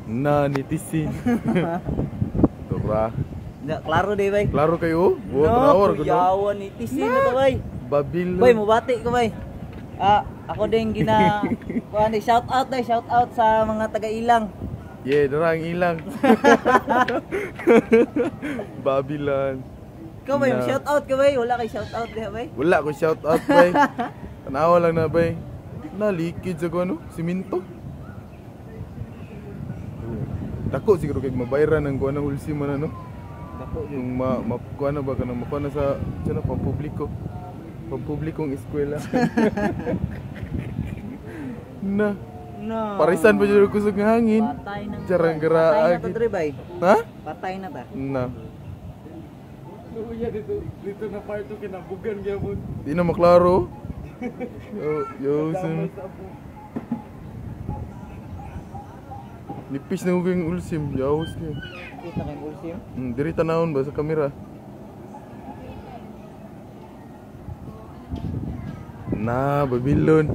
Na nitisin. Tora. Na, klaro di bay. Klaro kayo? Buwan No, trawar ko no. kuyawan nitisin na to bay. Babil. Bay, mabati ko bay. Ako din shout out sa mga taga-Ilang. Yeah, darang ilang. Babilan. Ikaw bay, shout out ka bay. Wala kay shout out diha bay. Wala ko shout out bay. Tanawa lang na bay. Na likid sa ko ano, siminto. Dako siguro kay mabayaran ng kuan ng ulsi man ano. Dako Yung kuan na ba kanang makuha na sa pampubliko. Pampublikong eskwela. Na. No. Parisan pa dyan kusog ng hangin. Patay na. Jarang Patay gara. na to dre bay. Ha? Patay na ta. Na. Luya dito na part 2 kinabugan gyapon. Di na maklaro. Yo, sim. Nipis na yung ulsim. Yaws kayo. Kita kay ulsim. Diri tanawon ba sa kamera? Na, Babilon.